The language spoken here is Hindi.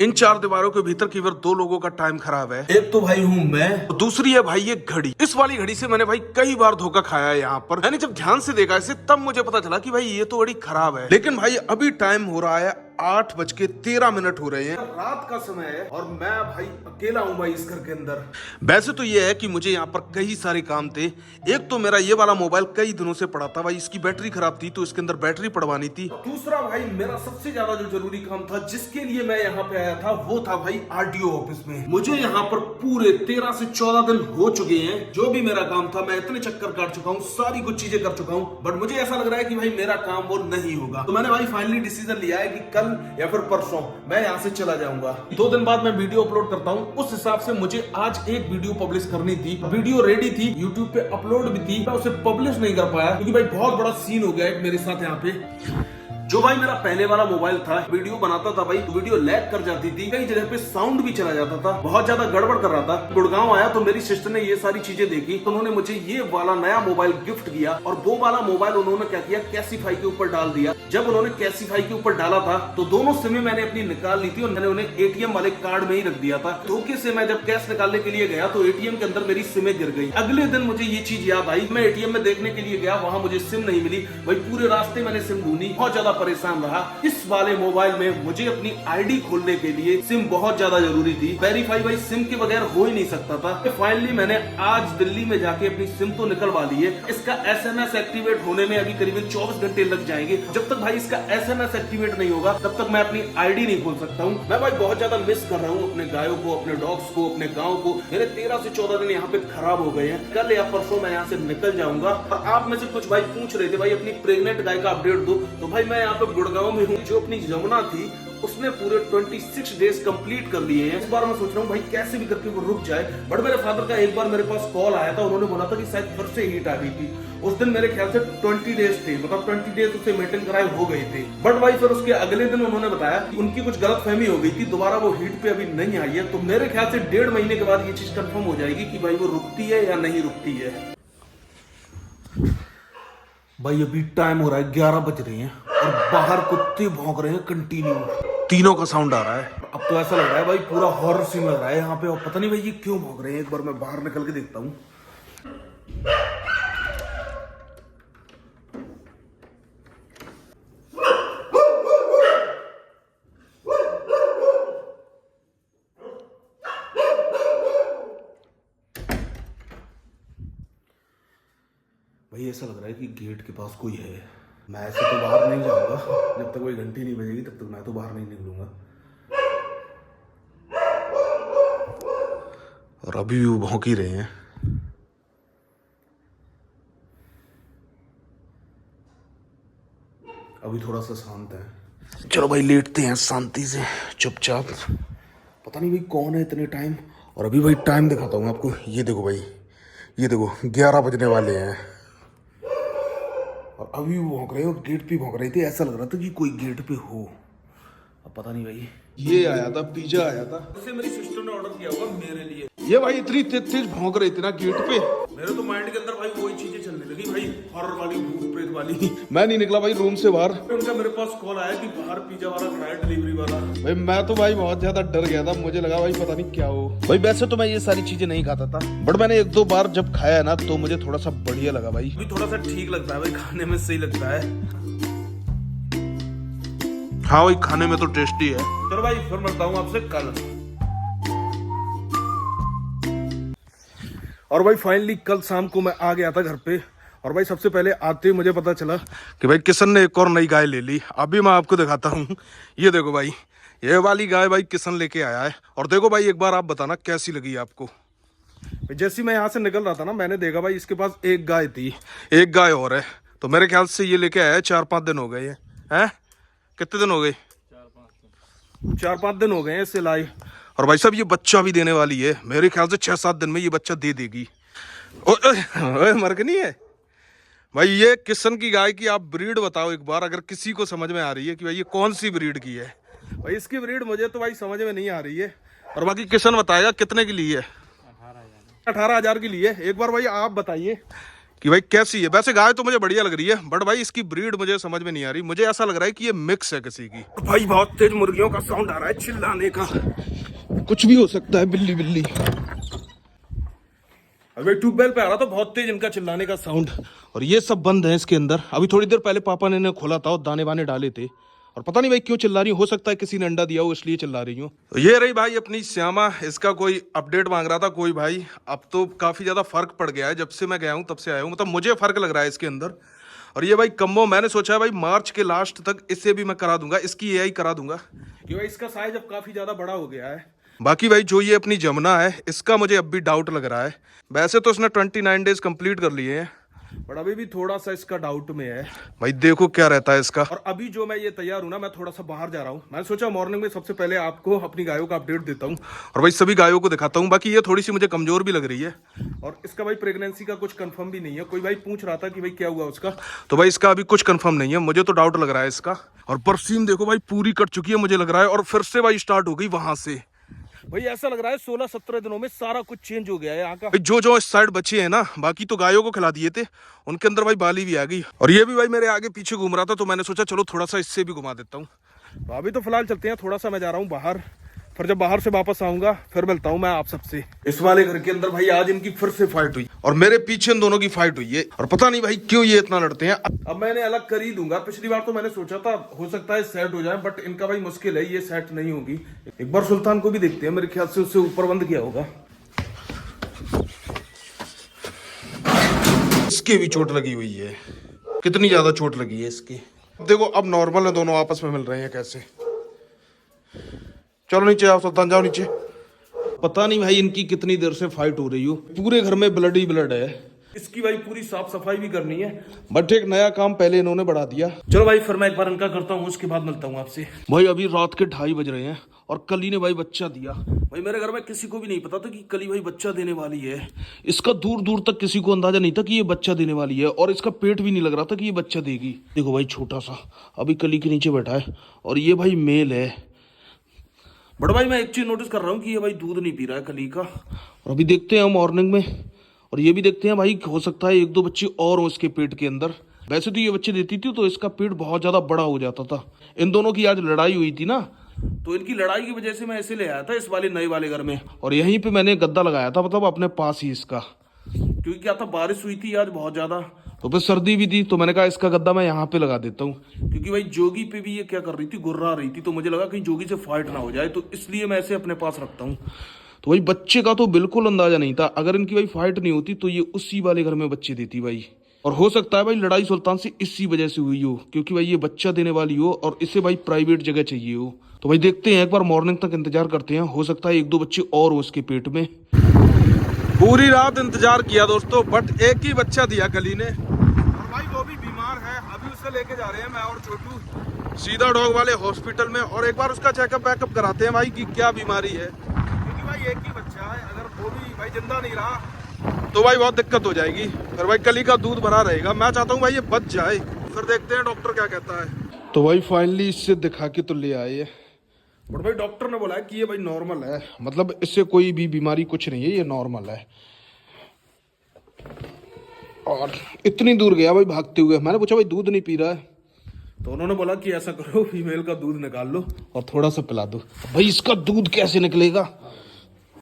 इन चार दीवारों के भीतर केवल दो लोगों का टाइम खराब है। एक तो भाई हूँ मैं, तो दूसरी है भाई ये घड़ी। इस वाली घड़ी से मैंने भाई कई बार धोखा खाया है यहाँ पर। मैंने जब ध्यान से देखा इसे तब मुझे पता चला कि भाई ये तो घड़ी खराब है। लेकिन भाई अभी टाइम हो रहा है 8:13 हो रहे हैं, रात का समय है और मैं भाई अकेला हूँ भाई इस घर के अंदर। वैसे तो ये है कि मुझे यहाँ पर कई सारे काम थे। एक तो मेरा ये वाला मोबाइल कई दिनों से पड़ा था भाई, इसकी बैटरी खराब थी तो इसके अंदर बैटरी पड़वानी थी। दूसरा भाई मेरा सबसे ज्यादा जो जरूरी काम था जिसके लिए मैं यहाँ पे आया था वो था भाई आरटीओ ऑफिस में। मुझे यहाँ पर पूरे 13 से 14 दिन हो चुके हैं। जो भी मेरा काम था मैं इतने चक्कर काट चुका हूँ, सारी कुछ चीजें कर चुका हूँ, बट मुझे ऐसा लग रहा है कि भाई मेरा काम वो नहीं होगा। तो मैंने भाई फाइनली डिसीजन लिया है कि कल या फिर परसों मैं यहाँ से चला जाऊंगा। 2 दिन बाद मैं वीडियो अपलोड करता हूँ, उस हिसाब से मुझे आज एक वीडियो पब्लिश करनी थी। वीडियो रेडी थी, यूट्यूब पे अपलोड भी थी, मैं उसे पब्लिश नहीं कर पाया क्योंकि भाई बहुत बड़ा सीन हो गया है मेरे साथ यहाँ पे। जो भाई मेरा पहले वाला मोबाइल था, वीडियो बनाता था भाई तो वीडियो लैग कर जाती थी, कई जगह पे साउंड भी चला जाता था, बहुत ज्यादा गड़बड़ कर रहा था। गुड़गांव आया तो मेरी सिस्टर ने ये सारी चीजें देखी तो उन्होंने मुझे ये वाला नया मोबाइल गिफ्ट किया और वो वाला मोबाइल उन्होंने क्या किया, कैसीफाई के ऊपर डाल दिया। जब उन्होंने कैसीफाई के ऊपर डाला था तो दोनों सिमें मैंने अपनी निकाल ली थी और मैंने उन्हें एटीएम वाले कार्ड में ही रख दिया था। धोखे से मैं जब कैश निकालने के लिए गया तो एटीएम के अंदर मेरी सिमें गिर गई। अगले दिन मुझे ये चीज याद आई, मैं एटीएम में देखने के लिए गया, वहां मुझे सिम नहीं मिली। भाई पूरे रास्ते मैंने सिम ढूंढी, बहुत ज्यादा परेशान रहा। इस वाले मोबाइल में मुझे अपनी आईडी खोलने के लिए सिम बहुत ज्यादा जरूरी थी। वेरीफाई भाई सिम के बगैर हो ही नहीं सकता था। फाइनली मैंने आज दिल्ली में जाके अपनी सिम तो निकलवा ली है। इसका एसएमएस एक्टिवेट होने में अभी करीबन 24 घंटे लग जाएंगे। जब तक भाई इसका एसएमएस एक्टिवेट नहीं होगा तब तक मैं अपनी आईडी नहीं खोल सकता हूँ। मैं भाई बहुत ज्यादा मिस कर रहा हूँ अपने गायों को, अपने डॉग्स को, अपने गाँव को। मेरे 13 से 14 दिन यहाँ पे खराब हो गए हैं। कल या परसों मैं यहाँ से निकल जाऊंगा। और आप में से कुछ भाई पूछ रहे थे भाई अपनी प्रेग्नेंट गाय का अपडेट दो, तो भाई मैं यहाँ पे गुड़गांव में हूँ। जो अपनी जमुना थी उसने पूरे 26 डेज कंप्लीट कर लिए हैं। इस बार मैं सोच रहा हूँ भाई कैसे भी करके वो रुक जाए। बट मेरे फादर का एक बार मेरे पास कॉल आया था, उन्होंने बोला था कि शायद फिर से हीट आ गई थी। उस दिन मेरे ख्याल से 20 डेज थे, मतलब 20 डेज उसे मेंटेन कराए हो गए थे। बट भाई फिर उसके अगले दिन उन्होंने बताया कि उनकी कुछ गलतफहमी हो गई थी, दोबारा वो हीट पे अभी नहीं आई है। तो मेरे ख्याल से 1.5 महीने के बाद ये चीज कंफर्म हो जाएगी कि भाई वो रुकती है या नहीं रुकती है। भाई अभी टाइम हो रहा है 11 बज रहे हैं और बाहर कुत्ते भौंक रहे हैं कंटिन्यू, तीनों का साउंड आ रहा है। अब तो ऐसा लग रहा है भाई पूरा हॉरर सीन लग रहा है यहाँ पे। और पता नहीं भाई ये क्यों भौंक रहे हैं, एक बार मैं बाहर निकल के देखता हूँ। भाई ऐसा लग रहा है कि गेट के पास कोई है। मैं ऐसे तो बाहर नहीं जाऊंगा, जब तक कोई घंटी नहीं बजेगी तब तक मैं तो बाहर नहीं निकलूंगा। और अभी भी वो भौंक ही रहे हैं। अभी थोड़ा सा शांत है। चलो भाई लेटते हैं शांति से चुपचाप। पता नहीं भाई कौन है इतने टाइम। और अभी भाई टाइम दिखाता हूँ आपको, ये देखो भाई, ये देखो 11 बजने वाले हैं और अभी वो भौंक रहे हो। गेट पे भौंक रहे थे, ऐसा लग रहा था कि कोई गेट पे हो। अब पता नहीं भाई। ये आया था, पिज्जा आया था, उससे मेरी सिस्टर ने ऑर्डर किया होगा मेरे लिए। ये भाई इतनी तेज भौंक रही थी ना गेट पे, मेरे तो माइंड के अंदर भाई वही चीजें चलने लगी भाई, हॉरर वाली, भूत प्रेत वाली। मैं नहीं निकला भाई रूम से बाहर। उनका मेरे पास कॉल आया कि बाहर पिज्जा वाला खड़ा है, डिलीवरी वाला। भाई मैं तो भाई बहुत ज्यादा डर गया था, मुझे लगा भाई पता नहीं क्या हो। भाई वैसे तो मैं ये सारी चीजें नहीं खाता था, बट मैंने 1-2 बार जब खाया ना तो मुझे थोड़ा सा बढ़िया लगा भाई। अभी थोड़ा सा ठीक लगता है भाई, खाने में सही लगता है। हाँ भाई खाने में तो टेस्टी है। चलो भाई फिर मिलता हूँ आपसे कल। और भाई फाइनली कल शाम को मैं आ गया था घर पे। और भाई सबसे पहले आते ही मुझे पता चला कि भाई किशन ने एक और नई गाय ले ली। अभी मैं आपको दिखाता हूँ, ये देखो भाई, ये वाली गाय भाई किशन लेके आया है। और देखो भाई एक बार आप बताना कैसी लगी आपको। जैसे मैं यहाँ से निकल रहा था ना, मैंने देखा भाई इसके पास एक गाय थी, एक गाय और है। तो मेरे ख्याल से ये लेके आया है, 4-5 दिन हो गए हैं। कितने दिन हो गए? 4-5 दिन हो गए हैं इसे लाई। और भाई साहब ये बच्चा भी देने वाली है, मेरे ख्याल से 6-7 दिन में ये बच्चा दे देगी। मर्क नहीं है भाई। ये किशन की गाय की आप ब्रीड बताओ एक बार, अगर किसी को समझ में आ रही है कि भाई ये कौन सी ब्रीड की है। भाई इसकी ब्रीड मुझे तो भाई समझ में नहीं आ रही है। और बाकी किशन बताएगा कितने की ली है। 18,000 की ली है। एक बार भाई आप बताइए कि भाई कैसी है। वैसे गाय तो मुझे बढ़िया लग रही है, बट भाई इसकी ब्रीड मुझे समझ में नहीं आ रही। मुझे ऐसा लग रहा है कि ये मिक्स है किसी की। भाई बहुत तेज मुर्गियों का साउंड आ रहा है, चिल्लाने का। कुछ भी हो सकता है, बिल्ली बिल्ली। अभी ट्यूबवेल पे आ रहा था बहुत तेज इनका चिल्लाने का साउंड। और ये सब बंद है इसके अंदर। अभी थोड़ी देर पहले पापा ने इन्हें खोला था और दाने वाने डाले थे, और पता नहीं भाई क्यों चिल्ला रही हूँ। हो सकता है किसी ने अंडा दिया हो इसलिए चिल्ला रही हूँ। ये रही भाई अपनी श्यामा। इसका कोई अपडेट मांग रहा था कोई भाई। अब तो काफी ज्यादा फर्क पड़ गया है, जब से मैं गया हूँ तब से आया हूँ, मतलब मुझे फर्क लग रहा है इसके अंदर। और ये भाई कम्बो मैंने सोचा है भाई मार्च के लास्ट तक इससे भी मैं करा दूंगा, इसकी एआई करा दूंगा, क्योंकि भाई इसका साइज अब काफी ज्यादा बड़ा हो गया है। बाकी भाई जो ये अपनी जमुना है, इसका मुझे अब भी डाउट लग रहा है। वैसे तो इसने 29 डेज कंप्लीट कर लिए हैं, बट अभी भी थोड़ा सा इसका डाउट में है। भाई देखो क्या रहता है इसका। और अभी जो मैं ये तैयार हूं ना, मैं थोड़ा सा बाहर जा रहा हूँ। मैंने सोचा मॉर्निंग में सबसे पहले आपको अपनी गायों का अपडेट देता हूँ, और भाई सभी गायों को दिखाता हूँ। बाकी ये थोड़ी सी मुझे कमजोर भी लग रही है, और इसका भाई प्रेगनेंसी का कुछ कंफर्म भी नहीं है। कोई भाई पूछ रहा था कि भाई क्या हुआ उसका, तो भाई इसका अभी कुछ कंफर्म नहीं है। मुझे तो डाउट लग रहा है इसका। और बरसीम देखो भाई पूरी कट चुकी है मुझे लग रहा है, और फिर से भाई स्टार्ट हो गई वहां से। भाई ऐसा लग रहा है 16-17 दिनों में सारा कुछ चेंज हो गया है यहाँ का। जो जो इस साइड बच्चे हैं ना, बाकी तो गायों को खिला दिए थे, उनके अंदर भाई बाली भी आ गई। और ये भी भाई मेरे आगे पीछे घूम रहा था, तो मैंने सोचा चलो थोड़ा सा इससे भी घुमा देता हूँ। तो अभी तो फिलहाल चलते हैं, थोड़ा सा मैं जा रहा हूँ बाहर। फिर जब बाहर से वापस आऊंगा फिर मिलता हूँ मैं आप सबसे। इस वाले घर के अंदर भाई आज इनकी फिर से फाइट हुई, और मेरे पीछे इन दोनों की फाइट हुई है। और पता नहीं भाई क्यों ये इतना लड़ते हैं। अब मैंने अलग कर ही दूंगा। पिछली बार तो मैंने सोचा था हो सकता है सेट हो जाए, बट इनका भाई मुश्किल है, ये सेट नहीं होगी। एक बार सुल्तान को भी देखते हैं, मेरे ख्याल से उससे ऊपर बंद किया होगा। इसके भी चोट लगी हुई है, कितनी ज्यादा चोट लगी है इसकी। देखो अब नॉर्मल है, दोनों आपस में मिल रहे हैं कैसे। चलो नीचे आओ सुल्तान, जाओ नीचे। पता नहीं भाई इनकी कितनी देर से फाइट हो रही हो, पूरे घर में ब्लड ही ब्लड है। इसकी भाई पूरी साफ सफाई भी करनी है, बट एक नया काम पहले इन्होंने बढ़ा दिया। चलो भाई फिर मैं एक बार इनका करता हूँ, उसके बाद मिलता हूँ आपसे। भाई अभी रात के 2:30 बज रहे हैं, और कली ने भाई बच्चा दिया। भाई मेरे घर में किसी को भी नहीं पता था कि कली भाई बच्चा देने वाली है। इसका दूर दूर तक किसी को अंदाजा नहीं था कि ये बच्चा देने वाली है, और इसका पेट भी नहीं लग रहा था कि ये बच्चा देगी। देखो भाई छोटा सा अभी कली के नीचे बैठा है, और ये भाई मेल है। बट भाई मैं एक चीज नोटिस कर रहा हूँ कि ये भाई दूध नहीं पी रहा है कली का। और अभी देखते हैं मॉर्निंग में, और ये भी देखते हैं भाई हो सकता है 1-2 बच्चे और हो इसके पेट के अंदर। वैसे तो ये बच्चे देती थी तो इसका पेट बहुत ज्यादा बड़ा हो जाता था। इन दोनों की आज लड़ाई हुई थी ना, तो इनकी लड़ाई की वजह से मैं ऐसे ले आया था इस वाले नए वाले घर में, और यहीं पे मैंने गद्दा लगाया था, मतलब अपने पास ही इसका। क्योंकि क्या था, बारिश हुई थी आज बहुत ज्यादा, तो फिर सर्दी भी थी, तो मैंने कहा इसका गद्दा मैं यहाँ पे लगा देता हूँ। क्योंकि भाई जोगी पे भी ये क्या कर रही थी, गुर्रा रही थी, तो मुझे लगा कहीं जोगी से फाइट ना हो जाए, तो इसलिए मैं इसे अपने पास रखता हूँ। तो भाई बच्चे का तो बिल्कुल अंदाजा नहीं था। अगर इनकी भाई फाइट नहीं होती तो ये उसी वाले घर में बच्चे देती भाई। और हो सकता है भाई लड़ाई सुल्तान से इसी वजह से हुई हो, क्योंकि भाई ये बच्चा देने वाली हो और इसे भाई प्राइवेट जगह चाहिए हो। तो भाई देखते हैं, एक बार मॉर्निंग तक इंतजार करते हैं, हो सकता है 1-2 बच्चे और हो इसके पेट में। पूरी रात इंतजार किया दोस्तों, बट एक ही बच्चा दिया कली ने, और भाई वो भी बीमार है। अभी उसे लेके जा रहे हैं मैं और छोटू सीधा डॉग वाले हॉस्पिटल में, और एक बार उसका चेकअप बैकअप कराते हैं भाई कि क्या बीमारी है। क्योंकि भाई एक ही बच्चा है, अगर वो भी भाई जिंदा नहीं रहा तो भाई बहुत दिक्कत हो जाएगी। फिर भाई कली का दूध भरा रहेगा। मैं चाहता हूँ भाई ये बच जाए, फिर देखते हैं डॉक्टर क्या कहता है। तो भाई फाइनली इससे दिखा के तो ले आए, बट भाई डॉक्टर ने बोला है कि ये भाई नॉर्मल है, मतलब इससे कोई भी बीमारी कुछ नहीं है, ये नॉर्मल है। और इतनी दूर गया भाई भागते हुए, मैंने पूछा भाई दूध नहीं पी रहा है, तो उन्होंने बोला कि ऐसा करो फीमेल का दूध निकाल लो और थोड़ा सा पिला दो। भाई इसका दूध कैसे निकलेगा,